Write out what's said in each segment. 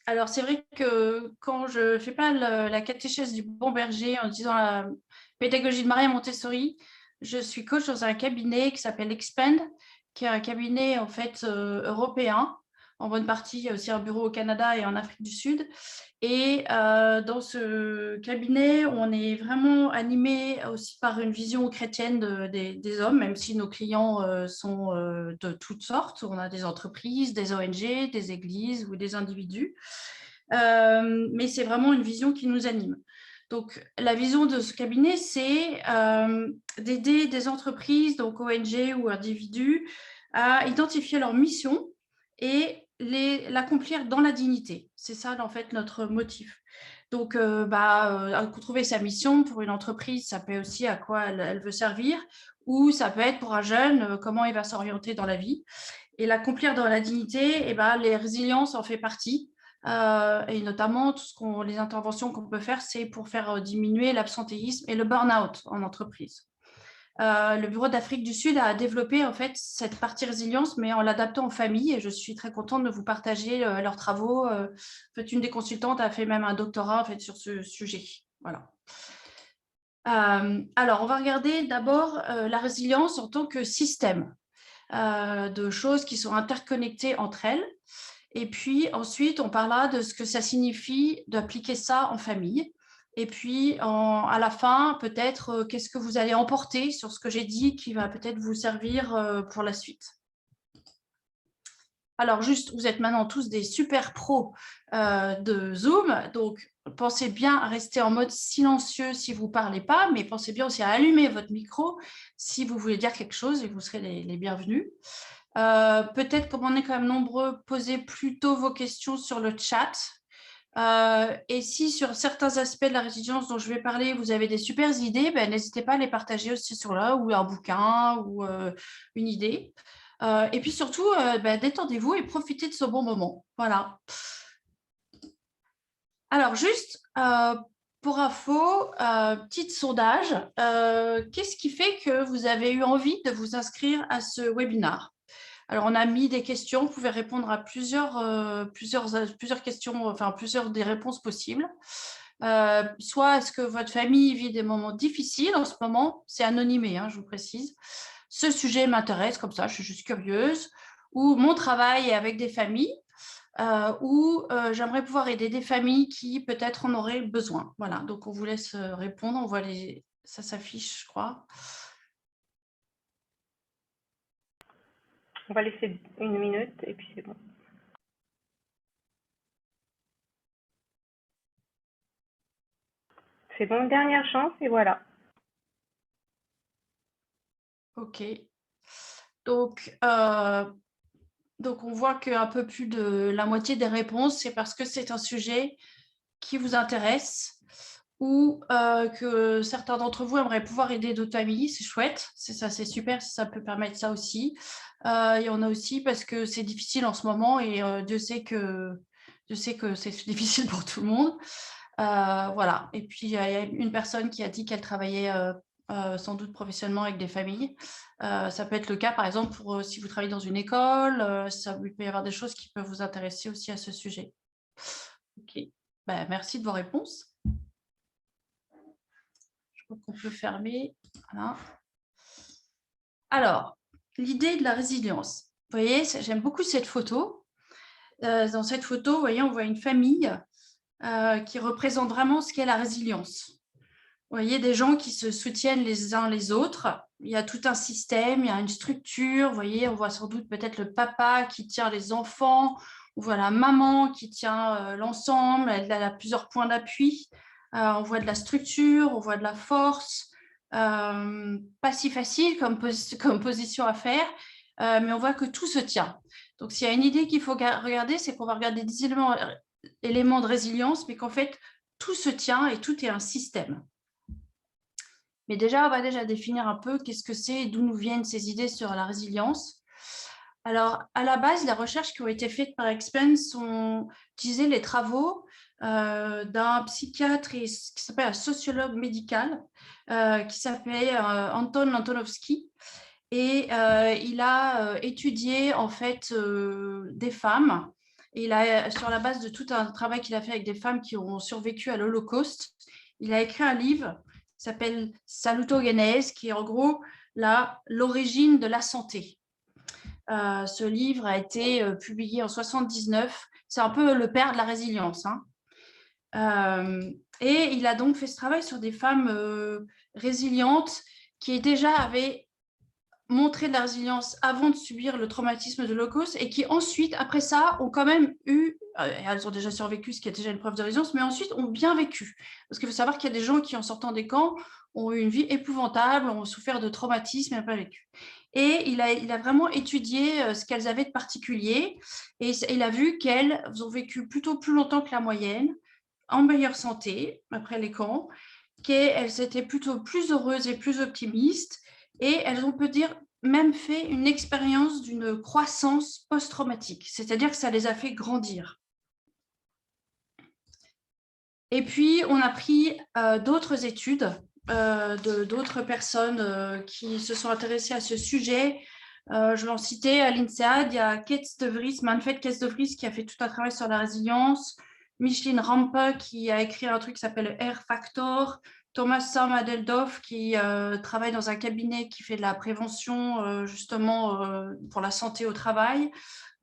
Alors, c'est vrai que quand je ne fais pas la catéchèse du bon berger en disant la pédagogie de Maria Montessori, je suis coach dans un cabinet qui s'appelle Expand, qui est un cabinet en fait européen. En bonne partie, il y a aussi un bureau au Canada et en Afrique du Sud. Et dans ce cabinet, on est vraiment animé aussi par une vision chrétienne des hommes, même si nos clients sont de toutes sortes. On a des entreprises, des ONG, des églises ou des individus. Mais c'est vraiment une vision qui nous anime. Donc, la vision de ce cabinet, c'est d'aider des entreprises, donc ONG ou individus, à identifier leur mission et l'accomplir dans la dignité. C'est ça, en fait, notre motif. Donc, trouver sa mission pour une entreprise, ça peut aussi à quoi elle veut servir, ou ça peut être pour un jeune, comment il va s'orienter dans la vie. Et l'accomplir dans la dignité, les résiliences en fait partie. Et notamment, les interventions qu'on peut faire, c'est pour faire diminuer l'absentéisme et le burn-out en entreprise. Le Bureau d'Afrique du Sud a développé en fait cette partie résilience, mais en l'adaptant aux familles. Et je suis très contente de vous partager leurs travaux. En fait, une des consultantes a fait même un doctorat en fait, sur ce sujet. Voilà. Alors, on va regarder d'abord la résilience en tant que système de choses qui sont interconnectées entre elles. Et puis ensuite, on parlera de ce que ça signifie d'appliquer ça en famille. Et puis, à la fin, peut-être, qu'est-ce que vous allez emporter sur ce que j'ai dit qui va peut-être vous servir pour la suite. Alors, juste, vous êtes maintenant tous des super pros de Zoom. Donc, pensez bien à rester en mode silencieux si vous ne parlez pas, mais pensez bien aussi à allumer votre micro si vous voulez dire quelque chose et vous serez les bienvenus. Peut-être, comme on est quand même nombreux, posez plutôt vos questions sur le chat. Et si sur certains aspects de la résilience dont je vais parler, vous avez des super idées, n'hésitez pas à les partager aussi sur là, ou un bouquin, ou une idée. Et puis surtout, détendez-vous et profitez de ce bon moment. Voilà. Alors, juste pour info, petit sondage, qu'est-ce qui fait que vous avez eu envie de vous inscrire à ce webinaire? Alors, on a mis des questions, vous pouvez répondre à plusieurs questions, enfin plusieurs des réponses possibles. Soit est-ce que votre famille vit des moments difficiles en ce moment? C'est anonymé, hein, je vous précise. Ce sujet m'intéresse, comme ça, je suis juste curieuse. Ou mon travail est avec des familles, ou j'aimerais pouvoir aider des familles qui peut-être en auraient besoin. Voilà, donc on vous laisse répondre. On voit ça s'affiche, je crois. On va laisser 1 minute et puis c'est bon. C'est bon, dernière chance et voilà. Ok. Donc, on voit qu'un peu plus de la moitié des réponses, c'est parce que c'est un sujet qui vous intéresse ou que certains d'entre vous aimeraient pouvoir aider d'autres familles. C'est chouette, c'est ça, c'est super si ça peut permettre ça aussi. Il y en a aussi parce que c'est difficile en ce moment et Dieu sait que c'est difficile pour tout le monde. Voilà. Et puis, il y a une personne qui a dit qu'elle travaillait sans doute professionnellement avec des familles. Ça peut être le cas, par exemple, pour si vous travaillez dans une école, il peut y avoir des choses qui peuvent vous intéresser aussi à ce sujet. Ok. Merci de vos réponses. Je crois qu'on peut fermer. Voilà. Alors, l'idée de la résilience. Vous voyez, j'aime beaucoup cette photo. Dans cette photo, vous voyez, on voit une famille qui représente vraiment ce qu'est la résilience. Vous voyez, des gens qui se soutiennent les uns les autres. Il y a tout un système, il y a une structure. Vous voyez, on voit sans doute peut-être le papa qui tient les enfants. On voit la maman qui tient l'ensemble. Elle a plusieurs points d'appui. On voit de la structure, on voit de la force. Pas si facile comme position à faire, mais on voit que tout se tient. Donc, s'il y a une idée qu'il faut regarder, c'est qu'on va regarder des éléments de résilience, mais qu'en fait, tout se tient et tout est un système. Mais déjà, on va déjà définir un peu qu'est-ce que c'est et d'où nous viennent ces idées sur la résilience. Alors, à la base, les recherches qui ont été faites par Expens ont utilisé les travaux d'un psychiatre qui s'appelle un sociologue médical qui s'appelait Anton Antonovsky. Et il a étudié en fait des femmes. Et sur la base de tout un travail qu'il a fait avec des femmes qui ont survécu à l'Holocauste, il a écrit un livre qui s'appelle Salutogenèse, qui est en gros l'origine de la santé. Ce livre a été publié en 79. C'est un peu le père de la résilience, hein. Et il a donc fait ce travail sur des femmes résilientes qui déjà avaient montré de la résilience avant de subir le traumatisme de l'Holocauste et qui ensuite, après ça, ont quand même elles ont déjà survécu, ce qui est déjà une preuve de résilience, mais ensuite ont bien vécu. Parce qu'il faut savoir qu'il y a des gens qui, en sortant des camps, ont eu une vie épouvantable, ont souffert de traumatisme et n'ont pas vécu. Et il a vraiment étudié ce qu'elles avaient de particulier et il a vu qu'elles ont vécu plutôt plus longtemps que la moyenne, en meilleure santé après les camps, qu'elles étaient plutôt plus heureuses et plus optimistes, et elles ont, on peut dire, même fait une expérience d'une croissance post-traumatique, c'est-à-dire que ça les a fait grandir. Et puis, on a pris d'autres études d'autres personnes qui se sont intéressées à ce sujet. Je vais en citer à l'INSEAD, il y a Manfred Kees de Vries qui a fait tout un travail sur la résilience, Micheline Rampe qui a écrit un truc qui s'appelle Air Factor, Thomas Sam-Adeldorf qui travaille dans un cabinet qui fait de la prévention justement pour la santé au travail,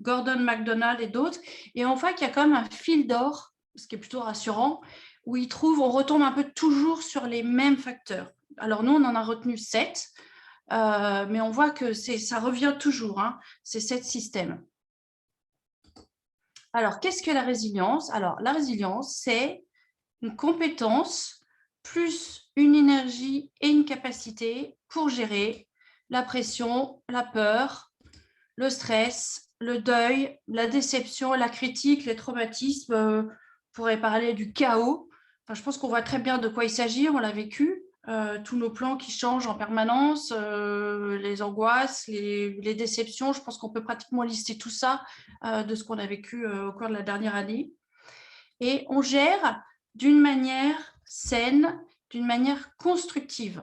Gordon MacDonald et d'autres. Et on voit qu'il y a quand même un fil d'or, ce qui est plutôt rassurant, où on retombe un peu toujours sur les mêmes facteurs. Alors nous, on en a retenu 7, mais on voit que ça revient toujours, hein, ces 7 systèmes. Alors, qu'est-ce que la résilience? Alors, la résilience, c'est une compétence plus une énergie et une capacité pour gérer la pression, la peur, le stress, le deuil, la déception, la critique, les traumatismes. On pourrait parler du chaos. Enfin, je pense qu'on voit très bien de quoi il s'agit, on l'a vécu. Tous nos plans qui changent en permanence, les angoisses, les déceptions. Je pense qu'on peut pratiquement lister tout ça de ce qu'on a vécu au cours de la dernière année. Et on gère d'une manière saine, d'une manière constructive.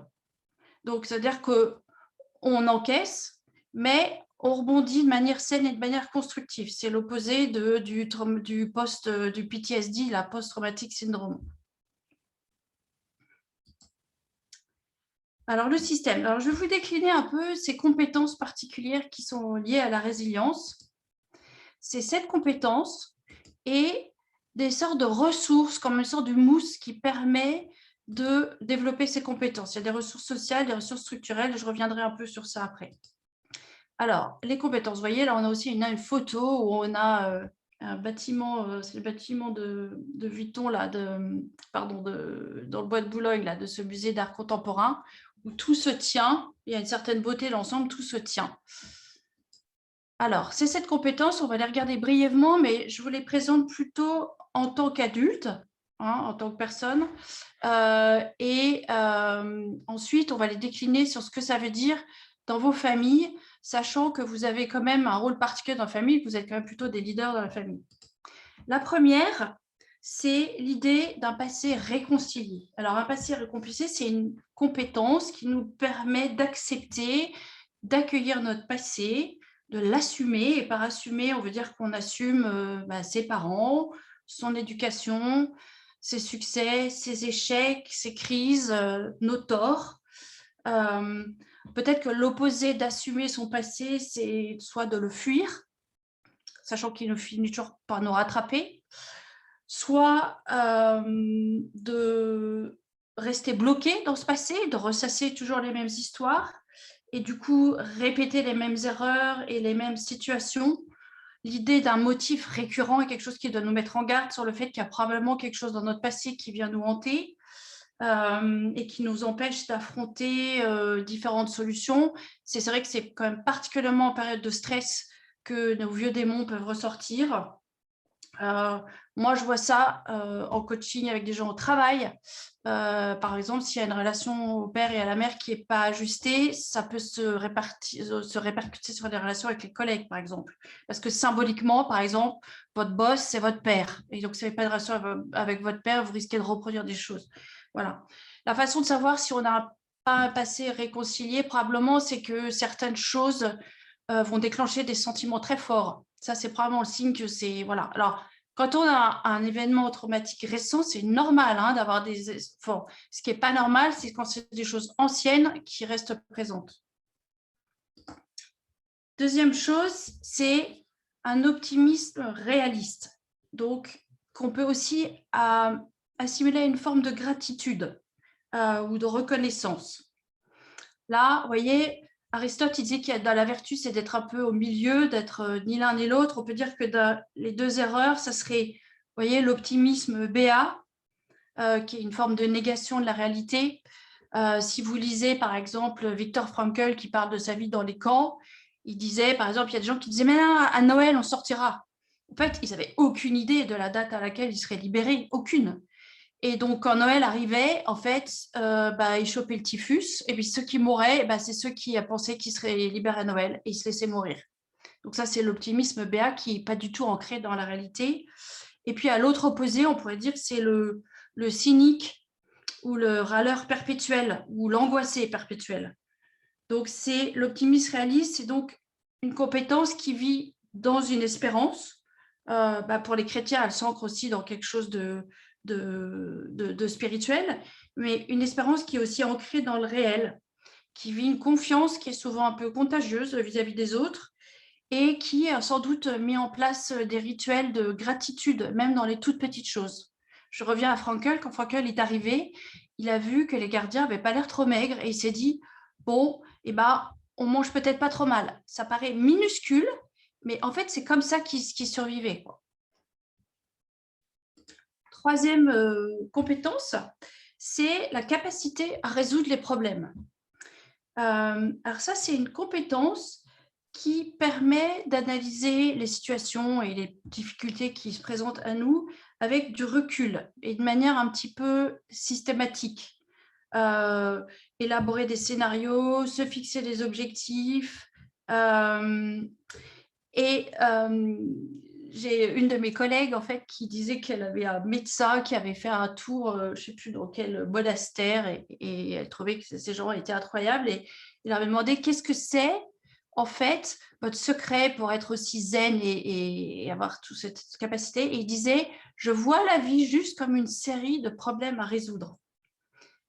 Donc, c'est-à-dire qu'on encaisse, mais on rebondit de manière saine et de manière constructive. C'est l'opposé du PTSD, la post-traumatic syndrome. Alors, le système. Alors, je vais vous décliner un peu ces compétences particulières qui sont liées à la résilience. C'est 7 compétences et des sortes de ressources, comme une sorte de mousse qui permet de développer ces compétences. Il y a des ressources sociales, des ressources structurelles, et je reviendrai un peu sur ça après. Alors, les compétences, vous voyez, là, on a aussi une photo où on a un bâtiment, c'est le bâtiment de Vuitton, là, dans le bois de Boulogne, là, de ce musée d'art contemporain, où tout se tient, il y a une certaine beauté dans l'ensemble, tout se tient. Alors, ces 7 compétences, on va les regarder brièvement, mais je vous les présente plutôt en tant qu'adulte, hein, en tant que personne. Ensuite, on va les décliner sur ce que ça veut dire dans vos familles, sachant que vous avez quand même un rôle particulier dans la famille, que vous êtes quand même plutôt des leaders dans la famille. La première, c'est l'idée d'un passé réconcilié. Alors, un passé réconcilié, c'est une compétence qui nous permet d'accepter, d'accueillir notre passé, de l'assumer. Et par assumer, on veut dire qu'on assume ses parents, son éducation, ses succès, ses échecs, ses crises, nos torts. Peut-être que l'opposé d'assumer son passé, c'est soit de le fuir, sachant qu'il ne finit toujours par nous rattraper, soit de rester bloqué dans ce passé, de ressasser toujours les mêmes histoires, et du coup répéter les mêmes erreurs et les mêmes situations. L'idée d'un motif récurrent est quelque chose qui doit nous mettre en garde sur le fait qu'il y a probablement quelque chose dans notre passé qui vient nous hanter et qui nous empêche d'affronter différentes solutions. C'est vrai que c'est quand même particulièrement en période de stress que nos vieux démons peuvent ressortir. Moi, je vois ça en coaching avec des gens au travail. Par exemple, s'il y a une relation au père et à la mère qui n'est pas ajustée, ça peut se répercuter sur des relations avec les collègues, par exemple. Parce que symboliquement, par exemple, votre boss, c'est votre père. Et donc, si vous n'avez pas de relation avec votre père, vous risquez de reproduire des choses. Voilà. La façon de savoir si on a pas un passé réconcilié, probablement, c'est que certaines choses vont déclencher des sentiments très forts. Ça, c'est probablement le signe que c'est… Voilà. Alors, quand on a un événement traumatique récent, c'est normal hein, d'avoir des… Enfin, ce qui n'est pas normal, c'est quand c'est des choses anciennes qui restent présentes. Deuxième chose, c'est un optimisme réaliste. Donc, qu'on peut aussi assimiler à une forme de gratitude ou de reconnaissance. Là, vous voyez, Aristote, il disait qu'il y a dans la vertu, c'est d'être un peu au milieu, d'être ni l'un ni l'autre. On peut dire que dans les deux erreurs, ça serait, vous voyez, l'optimisme béat, qui est une forme de négation de la réalité. Si vous lisez, par exemple, Viktor Frankl, qui parle de sa vie dans les camps, il disait, par exemple, il y a des gens qui disaient « Mais là, à Noël, on sortira ». En fait, ils n'avaient aucune idée de la date à laquelle ils seraient libérés, aucune. Et donc, quand Noël arrivait, en fait, ils chopaient le typhus. Et puis, ceux qui mouraient, c'est ceux qui pensaient qu'ils seraient libérés à Noël et ils se laissaient mourir. Donc, ça, c'est l'optimisme béat qui n'est pas du tout ancré dans la réalité. Et puis, à l'autre opposé, on pourrait dire que c'est le cynique ou le râleur perpétuel ou l'angoissé perpétuel. Donc, c'est l'optimisme réaliste, c'est donc une compétence qui vit dans une espérance. Pour les chrétiens, elle s'ancre aussi dans quelque chose de spirituel, mais une espérance qui est aussi ancrée dans le réel, qui vit une confiance qui est souvent un peu contagieuse vis-à-vis des autres et qui a sans doute mis en place des rituels de gratitude, même dans les toutes petites choses. Je reviens à Frankl. Quand Frankl est arrivé, il a vu que les gardiens n'avaient pas l'air trop maigres et il s'est dit « Bon, on mange peut-être pas trop mal. » Ça paraît minuscule, mais en fait, c'est comme ça qu'ils survivaient, quoi. Troisième compétence, c'est la capacité à résoudre les problèmes. Alors ça, c'est une compétence qui permet d'analyser les situations et les difficultés qui se présentent à nous avec du recul et de manière un petit peu systématique. Élaborer des scénarios, se fixer des objectifs. J'ai une de mes collègues en fait qui disait qu'elle avait un médecin qui avait fait un tour, je ne sais plus dans quel monastère, et elle trouvait que ces gens étaient incroyables et il leur avait demandé qu'est-ce que c'est en fait votre secret pour être aussi zen et avoir toute cette capacité. Et il disait je vois la vie juste comme une série de problèmes à résoudre.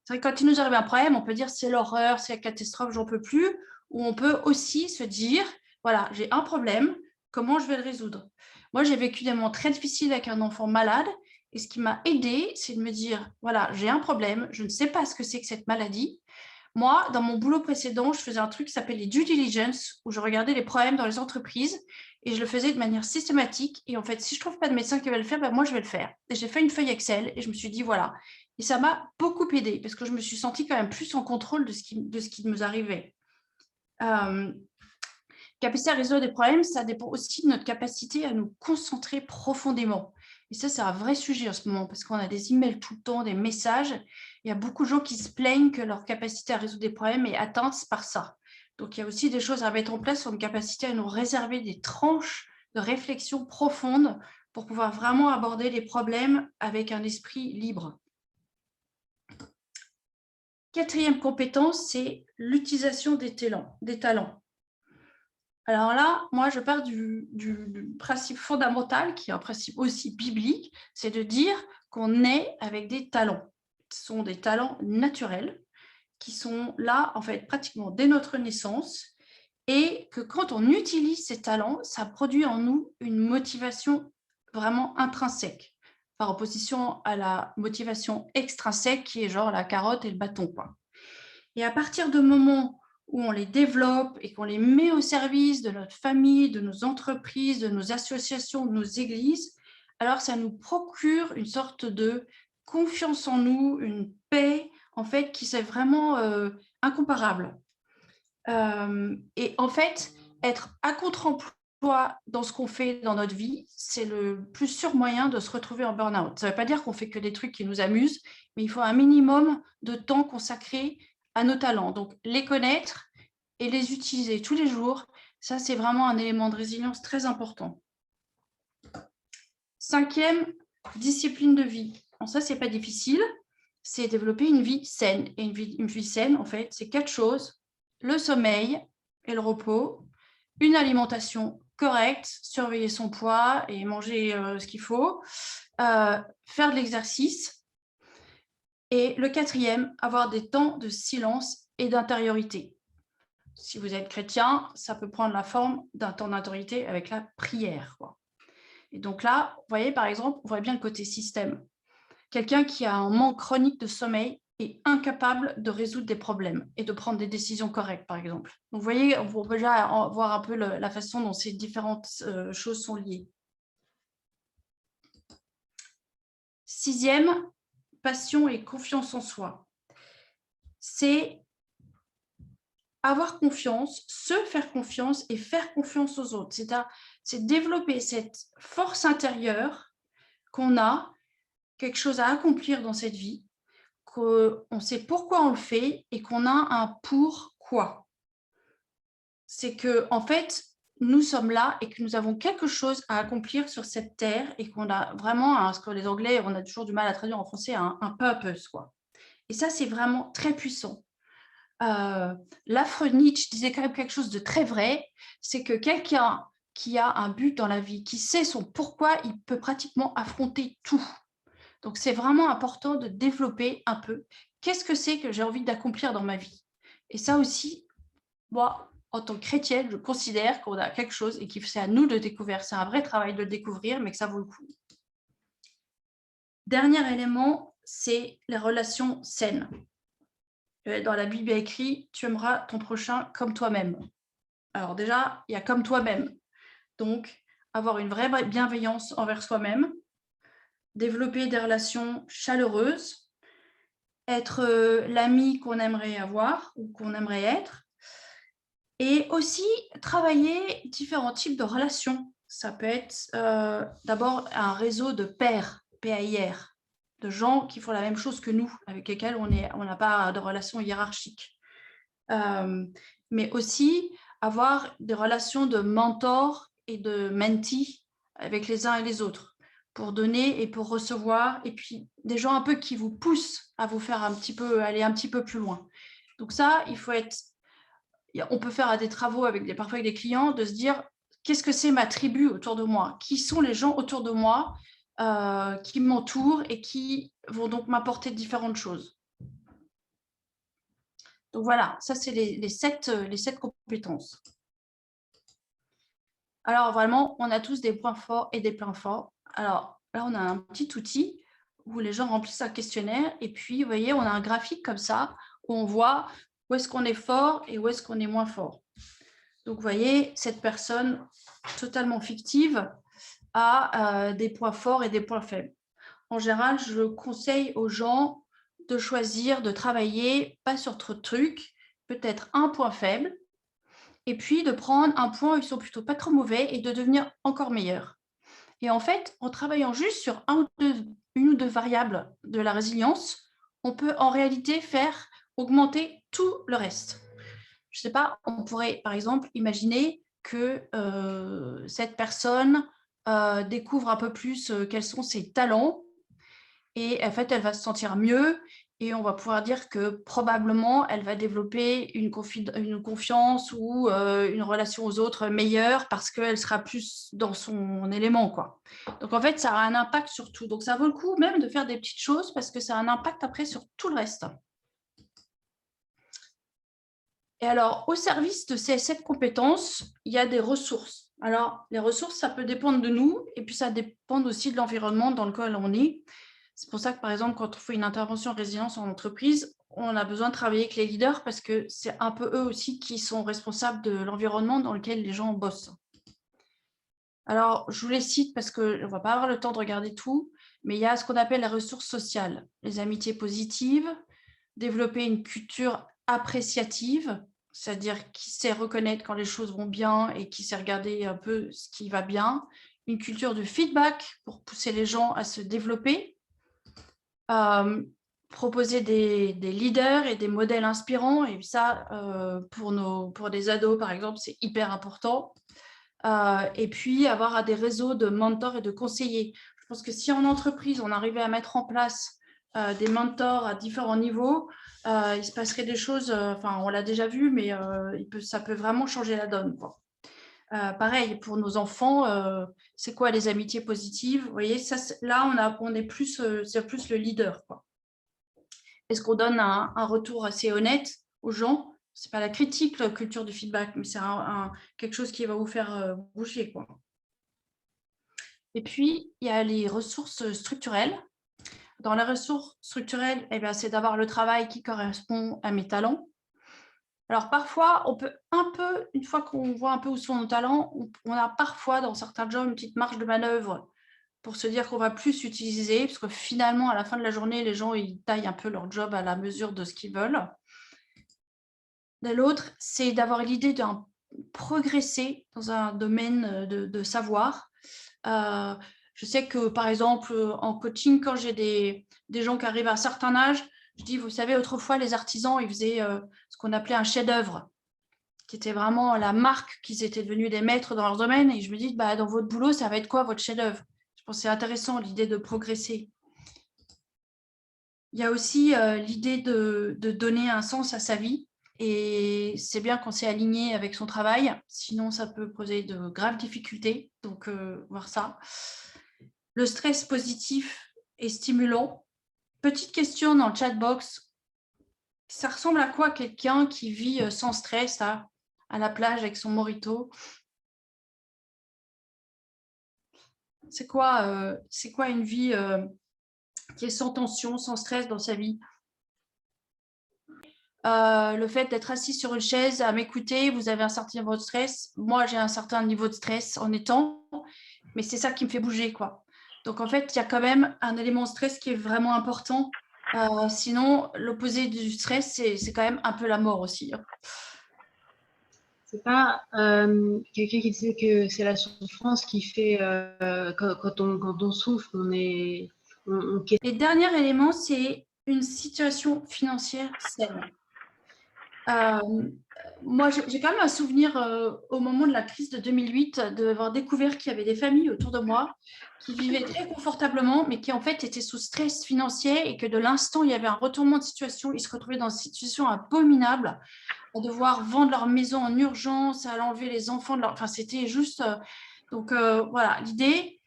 C'est vrai que quand il nous arrive un problème, on peut dire c'est l'horreur, c'est la catastrophe, j'en peux plus, ou on peut aussi se dire voilà, j'ai un problème, comment je vais le résoudre? Moi, j'ai vécu des moments très difficiles avec un enfant malade et ce qui m'a aidée, c'est de me dire voilà, j'ai un problème, je ne sais pas ce que c'est que cette maladie. Moi, dans mon boulot précédent, je faisais un truc qui s'appelle les due diligence, où je regardais les problèmes dans les entreprises et je le faisais de manière systématique. Et en fait, si je ne trouve pas de médecin qui va le faire, moi, je vais le faire. Et j'ai fait une feuille Excel et je me suis dit voilà. Et ça m'a beaucoup aidée parce que je me suis sentie quand même plus en contrôle de ce qui nous arrivait. Capacité à résoudre des problèmes, ça dépend aussi de notre capacité à nous concentrer profondément. Et ça, c'est un vrai sujet en ce moment parce qu'on a des emails tout le temps, des messages. Il y a beaucoup de gens qui se plaignent que leur capacité à résoudre des problèmes est atteinte par ça. Donc, il y a aussi des choses à mettre en place sur une capacité à nous réserver des tranches de réflexion profonde pour pouvoir vraiment aborder les problèmes avec un esprit libre. Quatrième compétence, c'est l'utilisation des talents. Alors là, moi, je pars du principe fondamental, qui est un principe aussi biblique, c'est de dire qu'on naît avec des talents. Ce sont des talents naturels qui sont là, en fait, pratiquement dès notre naissance, et que quand on utilise ces talents, ça produit en nous une motivation vraiment intrinsèque, par opposition à la motivation extrinsèque, qui est genre la carotte et le bâton, quoi. Et à partir du moment où on les développe et qu'on les met au service de notre famille, de nos entreprises, de nos associations, de nos églises, alors ça nous procure une sorte de confiance en nous, une paix, en fait, qui est vraiment incomparable. Et en fait, être à contre-emploi dans ce qu'on fait dans notre vie, c'est le plus sûr moyen de se retrouver en burn-out. Ça ne veut pas dire qu'on fait que des trucs qui nous amusent, mais il faut un minimum de temps consacré à nos talents. Donc, les connaître et les utiliser tous les jours, ça, c'est vraiment un élément de résilience très important. Cinquième, discipline de vie. Bon, ça, ce n'est pas difficile. c'est développer une vie saine. Et une vie saine, en fait, c'est 4 choses: le sommeil et le repos, une alimentation correcte, surveiller son poids et manger ce qu'il faut, faire de l'exercice. Et le 4e, avoir des temps de silence et d'intériorité. Si vous êtes chrétien, ça peut prendre la forme d'un temps d'intériorité avec la prière, quoi. Et donc là, vous voyez, par exemple, on voit bien le côté système. Quelqu'un qui a un manque chronique de sommeil est incapable de résoudre des problèmes et de prendre des décisions correctes, par exemple. Donc, vous voyez, on peut déjà voir un peu la façon dont ces différentes choses sont liées. 6e, passion et confiance en soi. C'est avoir confiance, se faire confiance et faire confiance aux autres. C'est développer cette force intérieure qu'on a, quelque chose à accomplir dans cette vie, qu'on sait pourquoi on le fait et qu'on a un pourquoi. C'est que, en fait, nous sommes là et que nous avons quelque chose à accomplir sur cette terre et qu'on a vraiment, ce que les Anglais, on a toujours du mal à traduire en français, un purpose, quoi. Et ça, c'est vraiment très puissant. L'affreux Nietzsche disait quand même quelque chose de très vrai, c'est que quelqu'un qui a un but dans la vie, qui sait son pourquoi, il peut pratiquement affronter tout. Donc, c'est vraiment important de développer un peu qu'est-ce que c'est que j'ai envie d'accomplir dans ma vie. Et ça aussi, moi, en tant que chrétienne, je considère qu'on a quelque chose et que c'est à nous de découvrir. C'est un vrai travail de le découvrir, mais que ça vaut le coup. Dernier élément, c'est les relations saines. Dans la Bible, il y a écrit « Tu aimeras ton prochain comme toi-même ». Alors déjà, il y a comme toi-même. Donc, avoir une vraie bienveillance envers soi-même, développer des relations chaleureuses, être l'ami qu'on aimerait avoir ou qu'on aimerait être, et aussi travailler différents types de relations. Ça peut être d'abord un réseau de pairs, PAIR, de gens qui font la même chose que nous, avec lesquels on n'a pas de relation hiérarchique. Mais aussi avoir des relations de mentor et de mentee avec les uns et les autres, pour donner et pour recevoir, et puis des gens un peu qui vous poussent à vous faire aller un petit peu plus loin. Donc ça, on peut faire des travaux parfois avec des clients, de se dire qu'est-ce que c'est ma tribu autour de moi, qui sont les gens autour de moi qui m'entourent et qui vont donc m'apporter différentes choses. Donc voilà, ça c'est les 7 compétences. Alors vraiment, on a tous des points forts et des points forts. Alors là, on a un petit outil où les gens remplissent un questionnaire et puis, vous voyez, on a un graphique comme ça où on voit où est-ce qu'on est fort et où est-ce qu'on est moins fort. Donc, vous voyez, cette personne totalement fictive a des points forts et des points faibles. En général, je conseille aux gens de choisir, de travailler, pas sur trop de trucs, peut-être un point faible, et puis de prendre un point où ils sont plutôt pas trop mauvais et de devenir encore meilleurs. Et en fait, en travaillant juste sur une ou deux variables de la résilience, on peut en réalité faire augmenter tout le reste. Je ne sais pas, on pourrait par exemple imaginer que cette personne découvre un peu plus quels sont ses talents et en fait, elle va se sentir mieux et on va pouvoir dire que probablement, elle va développer une confiance ou une relation aux autres meilleure parce qu'elle sera plus dans son élément, quoi. Donc, en fait, ça a un impact sur tout. Donc, ça vaut le coup même de faire des petites choses parce que ça a un impact après sur tout le reste. Et alors, au service de ces 7 compétences, il y a des ressources. Alors, les ressources, ça peut dépendre de nous et puis ça dépend aussi de l'environnement dans lequel on est. C'est pour ça que, par exemple, quand on fait une intervention en résilience en entreprise, on a besoin de travailler avec les leaders parce que c'est un peu eux aussi qui sont responsables de l'environnement dans lequel les gens bossent. Alors, je vous les cite parce qu'on ne va pas avoir le temps de regarder tout, mais il y a ce qu'on appelle les ressources sociales, les amitiés positives, développer une culture appréciative, c'est-à-dire qui sait reconnaître quand les choses vont bien et qui sait regarder un peu ce qui va bien, une culture de feedback pour pousser les gens à se développer, proposer des leaders et des modèles inspirants, et ça, pour des ados, par exemple, c'est hyper important. Et puis, avoir des réseaux de mentors et de conseillers. Je pense que si en entreprise, on arrivait à mettre en place des mentors à différents niveaux, il se passerait des choses, on l'a déjà vu, mais ça peut vraiment changer la donne, quoi. Pareil, pour nos enfants, c'est quoi les amitiés positives? Vous voyez, ça, là, on est plus, c'est plus le leader, quoi. Est-ce qu'on donne un retour assez honnête aux gens? C'est pas la critique, la culture du feedback, mais c'est quelque chose qui va vous faire bouger, quoi. Et puis, il y a les ressources structurelles. Dans les ressources structurelles, c'est d'avoir le travail qui correspond à mes talents. Alors, parfois, on peut une fois qu'on voit un peu où sont nos talents, on a parfois, dans certains jobs, une petite marge de manœuvre pour se dire qu'on va plus utiliser, parce que finalement, à la fin de la journée, les gens, ils taillent un peu leur job à la mesure de ce qu'ils veulent. De l'autre, c'est d'avoir l'idée de progresser dans un domaine de savoir. Je sais que, par exemple, en coaching, quand j'ai des gens qui arrivent à un certain âge, je dis, vous savez, autrefois, les artisans, ils faisaient ce qu'on appelait un chef-d'œuvre, qui était vraiment la marque qu'ils étaient devenus des maîtres dans leur domaine. Et je me dis, dans votre boulot, ça va être quoi votre chef-d'œuvre? Je pense que c'est intéressant, l'idée de progresser. Il y a aussi l'idée de donner un sens à sa vie. Et c'est bien quand c'est aligné avec son travail, sinon ça peut poser de graves difficultés. Donc, voir ça. Le stress positif et stimulant. Petite question dans le chat box. Ça ressemble à quoi quelqu'un qui vit sans stress à la plage avec son mojito? C'est quoi une vie qui est sans tension, sans stress dans sa vie? Le fait d'être assis sur une chaise à m'écouter, vous avez un certain niveau de stress. Moi, j'ai un certain niveau de stress en étant, mais c'est ça qui me fait bouger, quoi. Donc, en fait, il y a quand même un élément de stress qui est vraiment important. Sinon, l'opposé du stress, c'est quand même un peu la mort aussi. C'est pas quelqu'un qui disait que c'est la souffrance qui fait quand on souffre, Et dernier élément, c'est une situation financière saine. Moi, j'ai quand même un souvenir au moment de la crise de 2008 d'avoir découvert qu'il y avait des familles autour de moi qui vivaient très confortablement, mais qui en fait étaient sous stress financier et que de l'instant il y avait un retournement de situation, ils se retrouvaient dans une situation abominable, à devoir vendre leur maison en urgence, à enlever les enfants de leur... Enfin, c'était juste... Donc voilà, l'idée,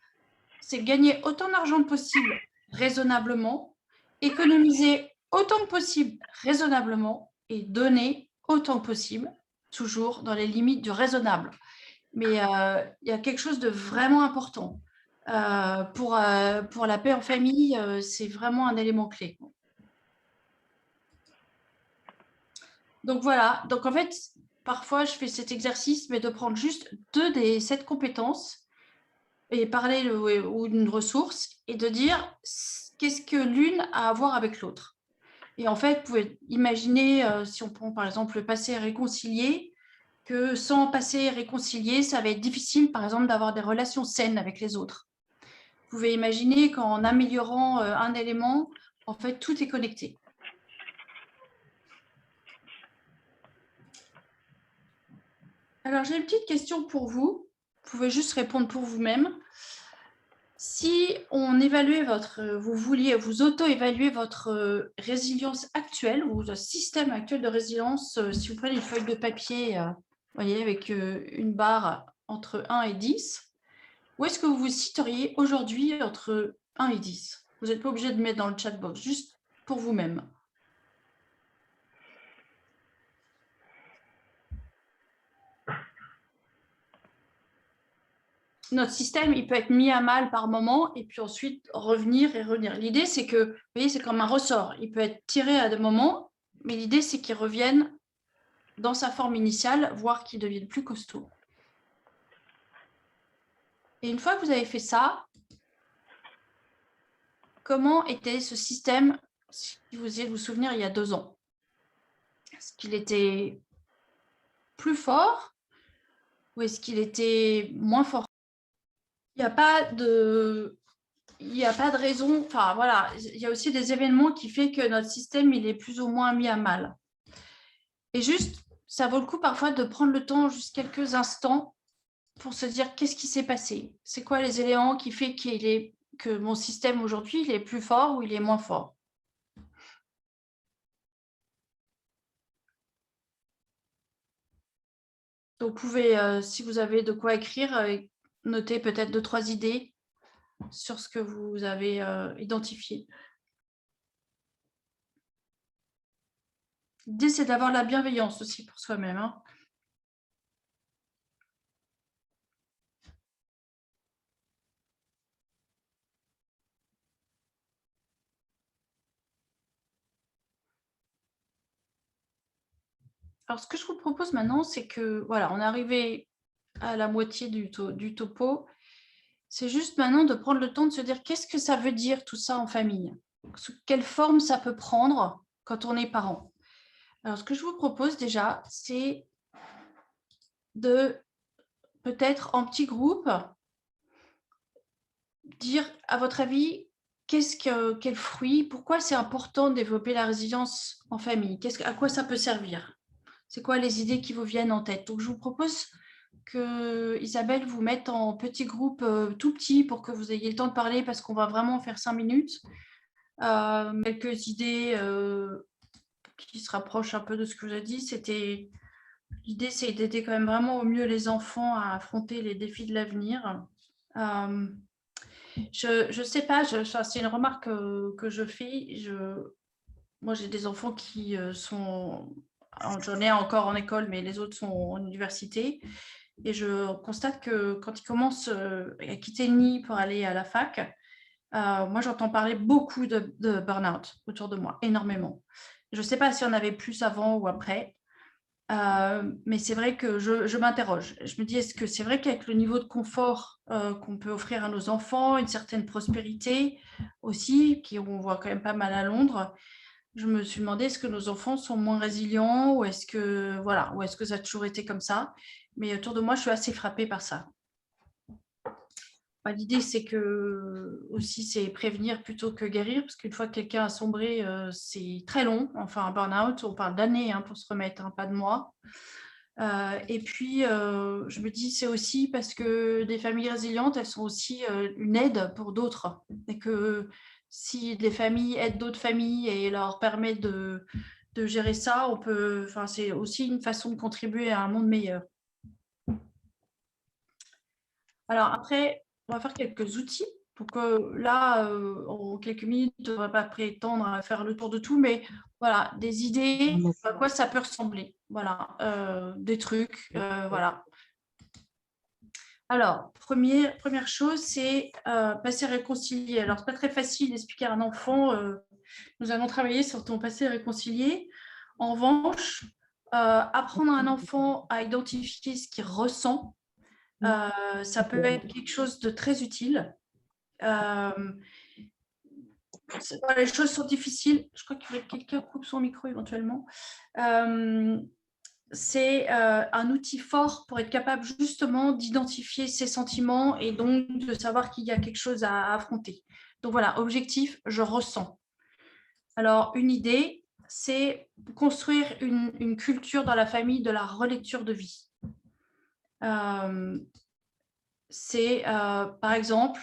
c'est de gagner autant d'argent que possible raisonnablement, économiser autant que possible raisonnablement et donner autant que possible, toujours dans les limites du raisonnable. Mais il y a quelque chose de vraiment important. Pour la paix en famille, c'est vraiment un élément clé. Donc voilà, donc en fait, parfois je fais cet exercice, mais de prendre juste 2 des 7 compétences et parler ou d'une ressource et de dire qu'est-ce que l'une a à voir avec l'autre. Et en fait, vous pouvez imaginer, si on prend par exemple le passé réconcilié, que sans passé réconcilié, ça va être difficile, par exemple, d'avoir des relations saines avec les autres. Vous pouvez imaginer qu'en améliorant un élément, en fait, tout est connecté. Alors, j'ai une petite question pour vous. Vous pouvez juste répondre pour vous-même. Si on évaluait vous auto-évaluez votre résilience actuelle ou le système actuel de résilience, si vous prenez une feuille de papier, voyez, avec une barre entre 1 et 10, où est-ce que vous vous citeriez aujourd'hui entre 1 et 10? Vous n'êtes pas obligé de mettre dans le chat box, juste pour vous-même. Notre système, il peut être mis à mal par moment et puis ensuite revenir et revenir. L'idée, c'est que, vous voyez, c'est comme un ressort. Il peut être tiré à des moments, mais l'idée, c'est qu'il revienne dans sa forme initiale, voire qu'il devienne plus costaud. Et une fois que vous avez fait ça, comment était ce système, si vous essayez de vous souvenir, il y a 2 ans? Est-ce qu'il était plus fort ou est-ce qu'il était moins fort? Il n'y a pas de raison, enfin voilà, il y a aussi des événements qui font que notre système, il est plus ou moins mis à mal. Et juste, ça vaut le coup parfois de prendre le temps, juste quelques instants, pour se dire qu'est-ce qui s'est passé? C'est quoi les éléments qui font que mon système aujourd'hui, il est plus fort ou il est moins fort? Donc, vous pouvez, si vous avez de quoi écrire, noter peut-être 2-3 idées sur ce que vous avez identifié. L'idée, c'est d'avoir la bienveillance aussi pour soi-même, hein. Alors, ce que je vous propose maintenant, c'est que, voilà, on est arrivé à la moitié du topo. C'est juste maintenant de prendre le temps de se dire qu'est-ce que ça veut dire tout ça en famille? Sous quelle forme ça peut prendre quand on est parent? Alors, ce que je vous propose déjà, c'est de peut-être en petit groupe dire, à votre avis, quel fruit, pourquoi c'est important de développer la résilience en famille? À quoi ça peut servir? C'est quoi les idées qui vous viennent en tête? Donc, je vous propose que Isabelle vous mette en petit groupe tout petit pour que vous ayez le temps de parler parce qu'on va vraiment faire 5 minutes. Quelques idées qui se rapprochent un peu de ce que vous avez dit. L'idée, c'est d'aider quand même vraiment au mieux les enfants à affronter les défis de l'avenir. Je ne sais pas, c'est une remarque que je fais. Moi, j'ai des enfants qui sont... J'en ai encore en école, mais les autres sont en université. Et je constate que quand ils commencent à quitter le nid pour aller à la fac, moi, j'entends parler beaucoup de burn-out autour de moi, énormément. Je ne sais pas si on avait plus avant ou après, mais c'est vrai que je m'interroge. Je me dis, est-ce que c'est vrai qu'avec le niveau de confort qu'on peut offrir à nos enfants, une certaine prospérité aussi, on voit quand même pas mal à Londres, je me suis demandé, est-ce que nos enfants sont moins résilients ou est-ce que, voilà, ou est-ce que ça a toujours été comme ça? Mais autour de moi, je suis assez frappée par ça. L'idée, c'est que aussi, c'est prévenir plutôt que guérir, parce qu'une fois que quelqu'un a sombré, c'est très long. Enfin, un burn-out, on parle d'années pour se remettre, pas de mois. Et puis, je me dis, c'est aussi parce que des familles résilientes, elles sont aussi une aide pour d'autres. Et que si des familles aident d'autres familles et leur permettent de gérer ça, c'est aussi une façon de contribuer à un monde meilleur. Alors après, on va faire quelques outils. Donc là, en quelques minutes, on ne va pas prétendre à faire le tour de tout, mais voilà, des idées, à quoi ça peut ressembler. Voilà, des trucs, voilà. Alors, première chose, c'est passé réconcilié. Alors, ce n'est pas très facile d'expliquer à un enfant, nous allons travailler sur ton passé réconcilié. En revanche, apprendre à un enfant à identifier ce qu'il ressent, ça peut être quelque chose de très utile. Les choses sont difficiles. Je crois que quelqu'un coupe son micro éventuellement. C'est un outil fort pour être capable justement d'identifier ses sentiments et donc de savoir qu'il y a quelque chose à affronter. Donc voilà, objectif, je ressens. Alors, une idée, c'est construire une culture dans la famille de la relecture de vie. C'est, par exemple,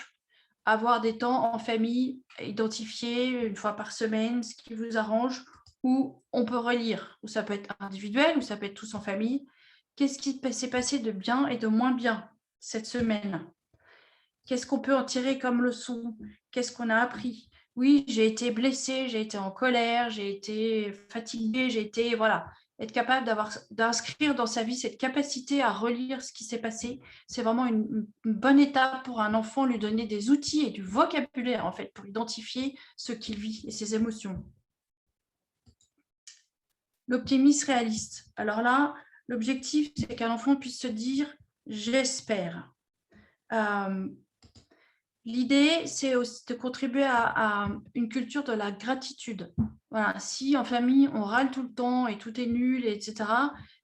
avoir des temps en famille, identifier une fois par semaine ce qui vous arrange, où on peut relire, ou ça peut être individuel, ou ça peut être tous en famille. Qu'est-ce qui s'est passé de bien et de moins bien cette semaine? Qu'est-ce qu'on peut en tirer comme leçon? Qu'est-ce qu'on a appris? Oui, j'ai été blessée, j'ai été en colère, j'ai été fatiguée, voilà. Être capable d'inscrire dans sa vie cette capacité à relire ce qui s'est passé, c'est vraiment une bonne étape pour un enfant, lui donner des outils et du vocabulaire, en fait, pour identifier ce qu'il vit et ses émotions. L'optimisme réaliste. Alors là, l'objectif, c'est qu'un enfant puisse se dire « j'espère ». L'idée, c'est aussi de contribuer à une culture de la gratitude. Voilà, si en famille, on râle tout le temps et tout est nul, etc.,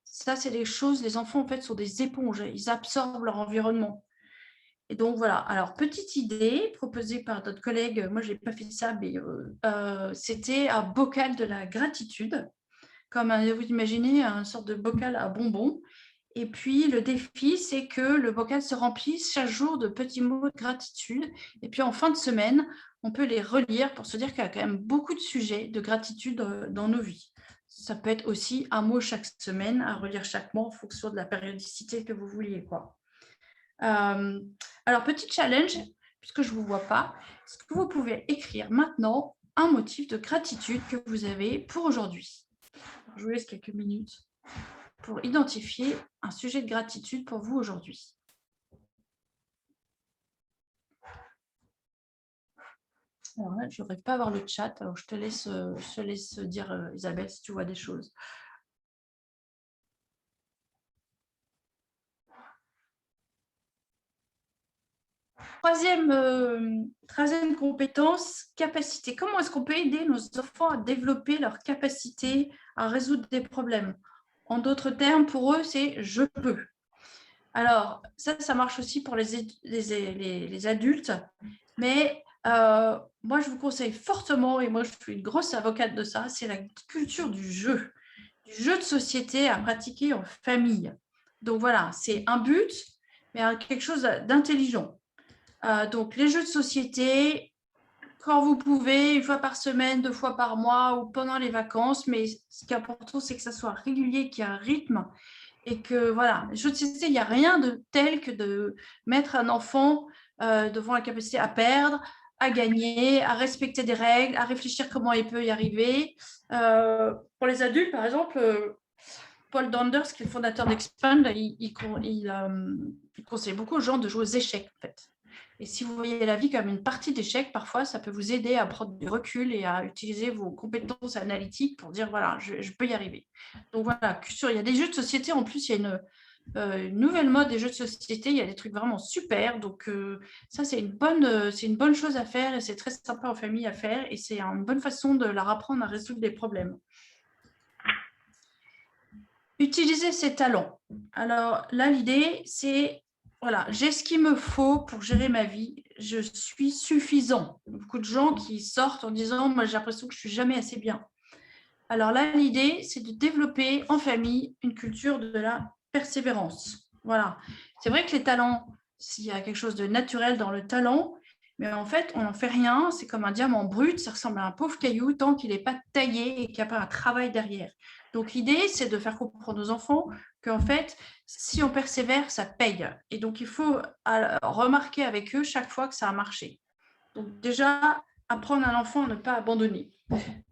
ça, c'est des choses, les enfants, en fait, sont des éponges. Ils absorbent leur environnement. Et donc, voilà. Alors, petite idée proposée par notre collègue, moi, je n'ai pas fait ça, mais c'était un bocal de la gratitude, comme vous imaginez, une sorte de bocal à bonbons. Et puis, le défi, c'est que le bocal se remplisse chaque jour de petits mots de gratitude. Et puis, en fin de semaine, on peut les relire pour se dire qu'il y a quand même beaucoup de sujets de gratitude dans nos vies. ça peut être aussi un mot chaque semaine, à relire chaque mois en fonction de la périodicité que vous vouliez, quoi. Alors, petit challenge, puisque je ne vous vois pas, est-ce que vous pouvez écrire maintenant un motif de gratitude que vous avez pour aujourd'hui? Je vous laisse quelques minutes pour identifier un sujet de gratitude pour vous aujourd'hui. Alors là, je n'arrive pas à voir le chat, alors je te laisse dire, Isabelle, si tu vois des choses. Troisième compétence, capacité. Comment est-ce qu'on peut aider nos enfants à développer leur capacité à résoudre des problèmes? En d'autres termes, pour eux, c'est « je peux ». Alors, ça marche aussi pour les adultes, mais moi, je vous conseille fortement, et moi, je suis une grosse avocate de ça, c'est la culture du jeu de société à pratiquer en famille. Donc voilà, c'est un but, mais quelque chose d'intelligent. Donc, les jeux de société, quand vous pouvez, 1 fois par semaine, 2 fois par mois ou pendant les vacances, mais ce qui est important, c'est que ça soit régulier, qu'il y ait un rythme et que, voilà, les jeux de société, il n'y a rien de tel que de mettre un enfant devant la capacité à perdre, à gagner, à respecter des règles, à réfléchir comment il peut y arriver. Pour les adultes, par exemple, Paul Danders, qui est le fondateur d'Expand, il conseille beaucoup aux gens de jouer aux échecs, en fait. Et si vous voyez la vie comme une partie d'échecs, parfois, ça peut vous aider à prendre du recul et à utiliser vos compétences analytiques pour dire, voilà, je peux y arriver. Donc voilà, il y a des jeux de société. En plus, il y a une nouvelle mode des jeux de société. Il y a des trucs vraiment super. Donc ça, c'est une bonne chose à faire et c'est très sympa en famille à faire. Et c'est une bonne façon de leur apprendre à résoudre des problèmes. Utiliser ses talents. Alors là, l'idée, c'est, voilà, j'ai ce qu'il me faut pour gérer ma vie. Je suis suffisant. Beaucoup de gens qui sortent en disant, moi, j'ai l'impression que je ne suis jamais assez bien. Alors là, l'idée, c'est de développer en famille une culture de la persévérance. Voilà. C'est vrai que les talents, s'il y a quelque chose de naturel dans le talent, mais en fait, on n'en fait rien. C'est comme un diamant brut, ça ressemble à un pauvre caillou tant qu'il n'est pas taillé et qu'il n'y a pas un travail derrière. Donc, l'idée, c'est de faire comprendre aux enfants qu'en fait, si on persévère, ça paye. Et donc, il faut remarquer avec eux chaque fois que ça a marché. Donc, déjà, apprendre à un enfant à ne pas abandonner.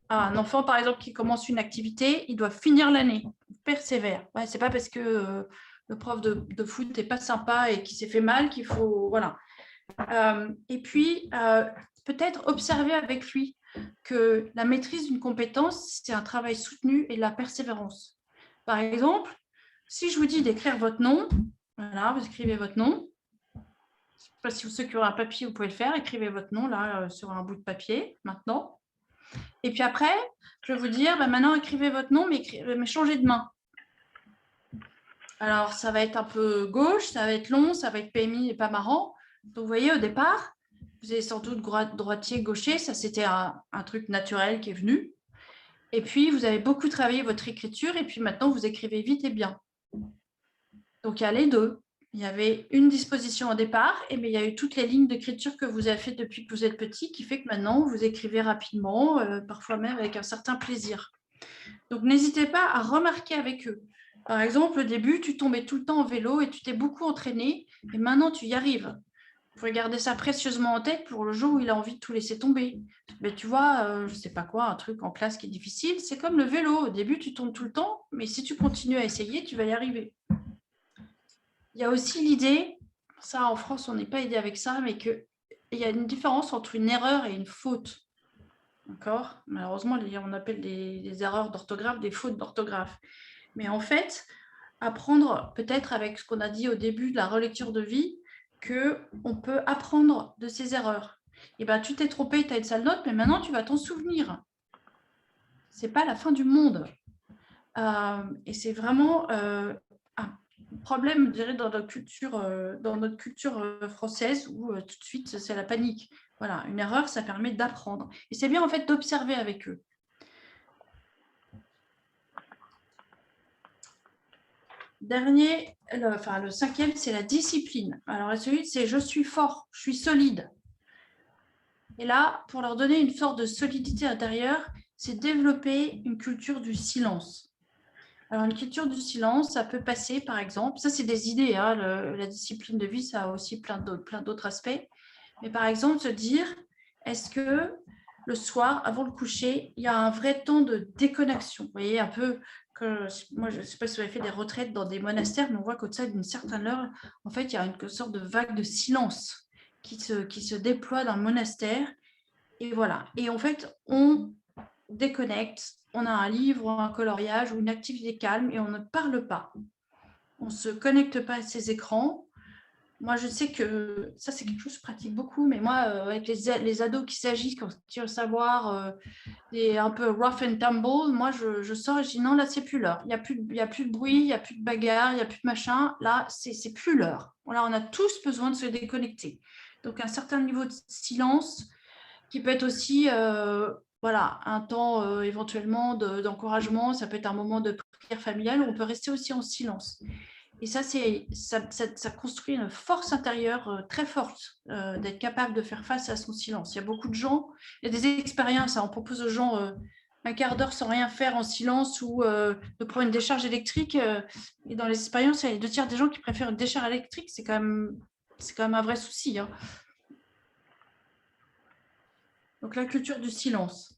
Un enfant, par exemple, qui commence une activité, il doit finir l'année. Il persévère. Ouais, ce n'est pas parce que le prof de foot n'est pas sympa et qu'il s'est fait mal qu'il faut… Voilà. Et puis, peut-être observer avec lui que la maîtrise d'une compétence, c'est un travail soutenu et de la persévérance. Par exemple, si je vous dis d'écrire votre nom, voilà, vous écrivez votre nom. Je ne sais pas si ceux qui ont un papier, vous pouvez le faire. Écrivez votre nom là sur un bout de papier, maintenant. Et puis après, je vais vous dire, maintenant, écrivez votre nom, mais changez de main. Alors, ça va être un peu gauche, ça va être long, ça va être PMI et pas marrant. Donc, vous voyez, au départ, vous avez sans doute droitier, gaucher. Ça, c'était un truc naturel qui est venu. Et puis, vous avez beaucoup travaillé votre écriture. Et puis, maintenant, vous écrivez vite et bien. Donc, il y a les deux. Il y avait une disposition au départ, mais il y a eu toutes les lignes d'écriture que vous avez faites depuis que vous êtes petit qui fait que maintenant, vous écrivez rapidement, parfois même avec un certain plaisir. Donc, n'hésitez pas à remarquer avec eux. Par exemple, au début, tu tombais tout le temps en vélo et tu t'es beaucoup entraîné et maintenant, tu y arrives. Vous pouvez garder ça précieusement en tête pour le jour où il a envie de tout laisser tomber. Mais tu vois, je ne sais pas quoi, un truc en classe qui est difficile, c'est comme le vélo. Au début, tu tombes tout le temps, mais si tu continues à essayer, tu vas y arriver. Il y a aussi l'idée, ça en France, on n'est pas aidé avec ça, mais qu'il y a une différence entre une erreur et une faute. D'accord ? Malheureusement, on appelle des erreurs d'orthographe des fautes d'orthographe. Mais en fait, apprendre peut-être avec ce qu'on a dit au début de la relecture de vie, qu'on peut apprendre de ses erreurs. Et ben, tu t'es trompé, tu as une sale note, mais maintenant, tu vas t'en souvenir. Ce n'est pas la fin du monde. Et c'est vraiment un problème, je dirais, dans notre culture française où tout de suite, c'est la panique. Voilà, une erreur, ça permet d'apprendre. Et c'est bien, en fait, d'observer avec eux. Dernier, le cinquième, c'est la discipline. Alors, la solide, c'est je suis fort, je suis solide. Et là, pour leur donner une sorte de solidité intérieure, c'est développer une culture du silence. Alors, une culture du silence, ça peut passer, par exemple, ça c'est des idées, hein, la discipline de vie, ça a aussi plein d'autres aspects. Mais par exemple, se dire, est-ce que le soir, avant le coucher, il y a un vrai temps de déconnexion? Vous voyez, un peu, que, moi je ne sais pas si vous avez fait des retraites dans des monastères, mais on voit qu'au-delà d'une certaine heure, en fait, il y a une sorte de vague de silence qui se déploie dans le monastère. Et voilà. Et en fait, on déconnecte, on a un livre, un coloriage ou une activité calme et on ne parle pas. On ne se connecte pas à ces écrans. Moi, je sais que ça, c'est quelque chose que je pratique beaucoup, mais moi, avec les ados qui s'agissent, quand tu veux savoir, un peu rough and tumble, moi, je sors et je dis non, là, c'est plus l'heure. Il n'y a plus de bruit, il n'y a plus de bagarre, il n'y a plus de machin. Là, c'est plus l'heure. Là, on a tous besoin de se déconnecter. Donc, un certain niveau de silence qui peut être aussi voilà, un temps éventuellement d'encouragement, ça peut être un moment de prière familiale où on peut rester aussi en silence. Et ça construit une force intérieure très forte d'être capable de faire face à son silence. Il y a beaucoup de gens, il y a des expériences, hein, on propose aux gens un quart d'heure sans rien faire en silence ou de prendre une décharge électrique. Et dans les expériences, il y a les 2/3 des gens qui préfèrent une décharge électrique. C'est quand même un vrai souci. Hein. Donc la culture du silence.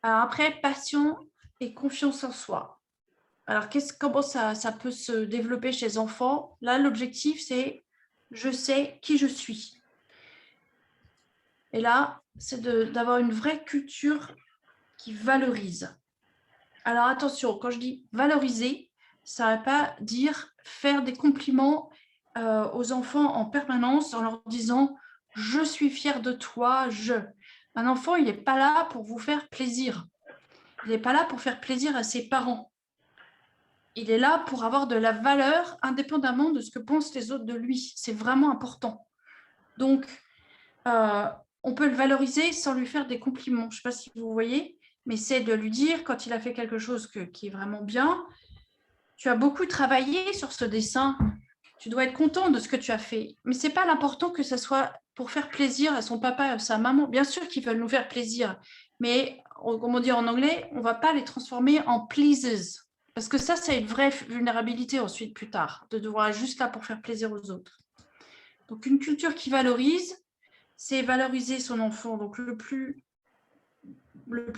Alors après, passion et confiance en soi. Alors, comment ça peut se développer chez les enfants? Là, l'objectif, c'est je sais qui je suis. Et là, c'est d'avoir une vraie culture qui valorise. Alors, attention, quand je dis valoriser, ça ne veut pas dire faire des compliments aux enfants en permanence en leur disant « je suis fière de toi, je ». Un enfant, il n'est pas là pour vous faire plaisir. Il n'est pas là pour faire plaisir à ses parents. Il est là pour avoir de la valeur indépendamment de ce que pensent les autres de lui. C'est vraiment important. Donc, on peut le valoriser sans lui faire des compliments. Je ne sais pas si vous voyez, mais c'est de lui dire, quand il a fait quelque chose qui est vraiment bien, tu as beaucoup travaillé sur ce dessin, tu dois être content de ce que tu as fait. Mais ce n'est pas l'important que ce soit pour faire plaisir à son papa et à sa maman. Bien sûr qu'ils veulent nous faire plaisir, mais comme on dit en anglais, on ne va pas les transformer en pleasers. Parce que ça, c'est une vraie vulnérabilité ensuite, plus tard, de devoir être juste là pour faire plaisir aux autres. Donc, une culture qui valorise, c'est valoriser son enfant donc le plus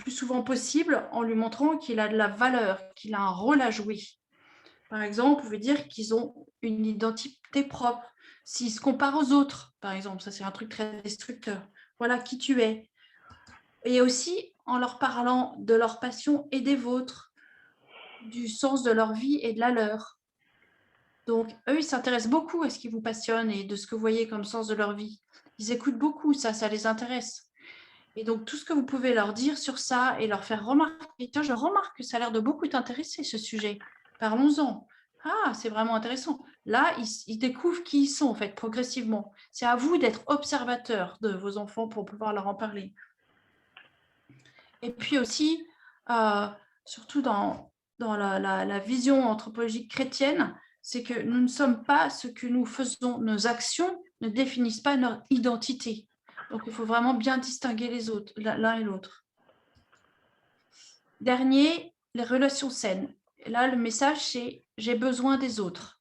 souvent possible en lui montrant qu'il a de la valeur, qu'il a un rôle à jouer. Par exemple, vous pouvez dire qu'ils ont une identité propre. S'ils se comparent aux autres, par exemple, ça c'est un truc très destructeur. Voilà qui tu es. Et aussi en leur parlant de leur passion et des vôtres, du sens de leur vie et de la leur. Donc, eux, ils s'intéressent beaucoup à ce qui vous passionne et de ce que vous voyez comme sens de leur vie. Ils écoutent beaucoup, ça les intéresse. Et donc, tout ce que vous pouvez leur dire sur ça et leur faire remarquer, tiens, je remarque que ça a l'air de beaucoup t'intéresser, ce sujet. Parlons-en. Ah, c'est vraiment intéressant. Là, ils découvrent qui ils sont, en fait, progressivement. C'est à vous d'être observateur de vos enfants pour pouvoir leur en parler. Et puis aussi, surtout dans la vision anthropologique chrétienne, c'est que nous ne sommes pas ce que nous faisons. Nos actions ne définissent pas notre identité. Donc, il faut vraiment bien distinguer les autres, l'un et l'autre. Dernier, les relations saines. Et là, le message, c'est « j'ai besoin des autres ».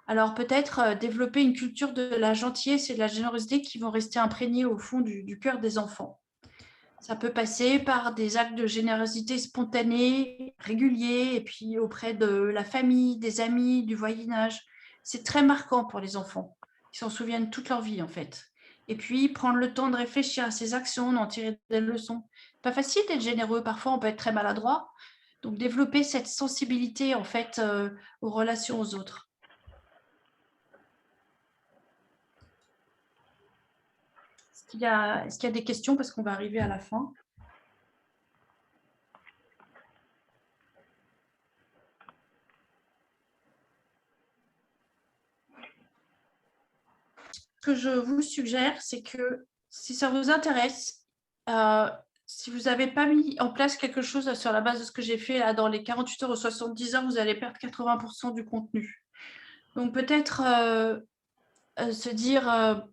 Alors, peut-être développer une culture de la gentillesse et de la générosité qui vont rester imprégnés au fond du cœur des enfants. Ça peut passer par des actes de générosité spontanés, réguliers, et puis auprès de la famille, des amis, du voisinage. C'est très marquant pour les enfants. Ils s'en souviennent toute leur vie, en fait. Et puis, prendre le temps de réfléchir à ses actions, d'en tirer des leçons. Pas facile d'être généreux, parfois on peut être très maladroit. Donc, développer cette sensibilité, en fait, aux relations aux autres. Est-ce qu'il y a des questions parce qu'on va arriver à la fin? Ce que je vous suggère, c'est que si ça vous intéresse, si vous n'avez pas mis en place quelque chose sur la base de ce que j'ai fait là, dans les 48 heures ou 70 heures, vous allez perdre 80% du contenu. Donc peut-être se dire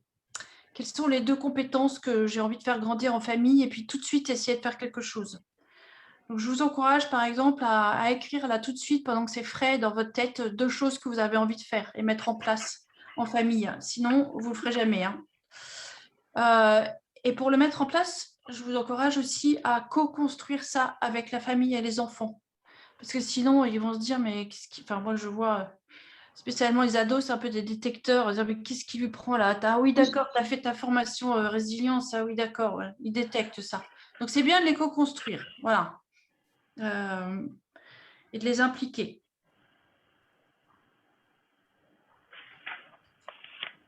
quelles sont les 2 compétences que j'ai envie de faire grandir en famille et puis tout de suite essayer de faire quelque chose. Donc, je vous encourage, par exemple, à écrire là tout de suite, pendant que c'est frais dans votre tête, 2 choses que vous avez envie de faire et mettre en place en famille. Sinon, vous ne le ferez jamais. Et pour le mettre en place, je vous encourage aussi à co-construire ça avec la famille et les enfants. Parce que sinon, ils vont se dire, mais qu'est-ce qui... Enfin, moi, je vois, spécialement les ados, c'est un peu des détecteurs. Ils disent, mais qu'est-ce qui lui prend là? Ah oui, d'accord, tu as fait ta formation résilience. Ah oui, d'accord, ouais. Ils détectent ça. Donc, c'est bien de les co-construire. Voilà. Et de les impliquer.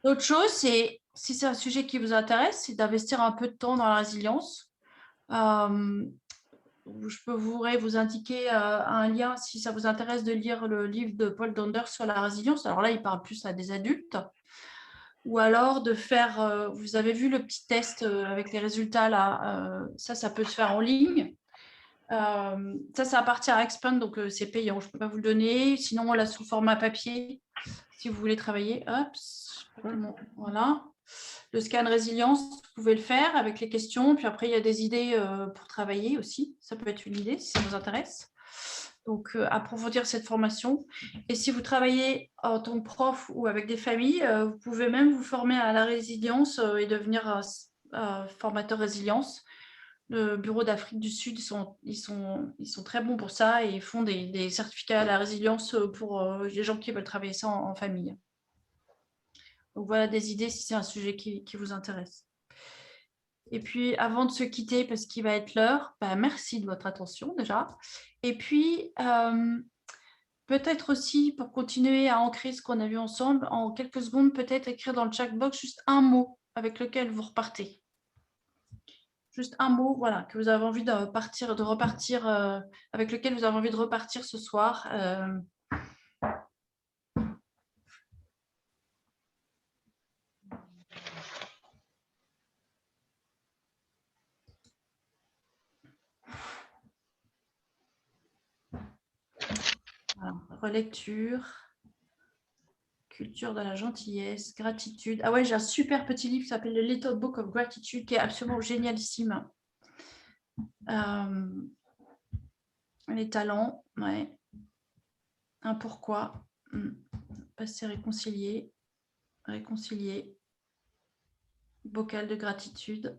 L'autre chose, c'est, si c'est un sujet qui vous intéresse, c'est d'investir un peu de temps dans la résilience. Je pourrais vous indiquer un lien si ça vous intéresse de lire le livre de Paul Donder sur la résilience. Alors là, il parle plus à des adultes. Ou alors de faire, vous avez vu le petit test avec les résultats là, ça peut se faire en ligne. Ça appartient à Expand, donc c'est payant, je ne peux pas vous le donner. Sinon, on l'a sous format papier, si vous voulez travailler. Hop, voilà. Le scan résilience, vous pouvez le faire avec les questions. Puis après, il y a des idées pour travailler aussi. Ça peut être une idée si ça vous intéresse. Donc, approfondir cette formation. Et si vous travaillez en tant que prof ou avec des familles, vous pouvez même vous former à la résilience et devenir formateur résilience. Le Bureau d'Afrique du Sud, ils sont très bons pour ça et ils font des certificats à la résilience pour les gens qui veulent travailler ça en famille. Donc voilà des idées si c'est un sujet qui vous intéresse. Et puis avant de se quitter, parce qu'il va être l'heure, merci de votre attention déjà. Et puis peut-être aussi pour continuer à ancrer ce qu'on a vu ensemble, en quelques secondes, peut-être écrire dans le chat box juste un mot avec lequel vous repartez. Juste un mot, voilà, que vous avez envie de repartir, avec lequel vous avez envie de repartir ce soir. Voilà, relecture, culture de la gentillesse, gratitude. Ah ouais, j'ai un super petit livre qui s'appelle The Little Book of Gratitude, qui est absolument génialissime. Les talents, ouais. Un pourquoi. Passer réconcilier. Bocal de gratitude.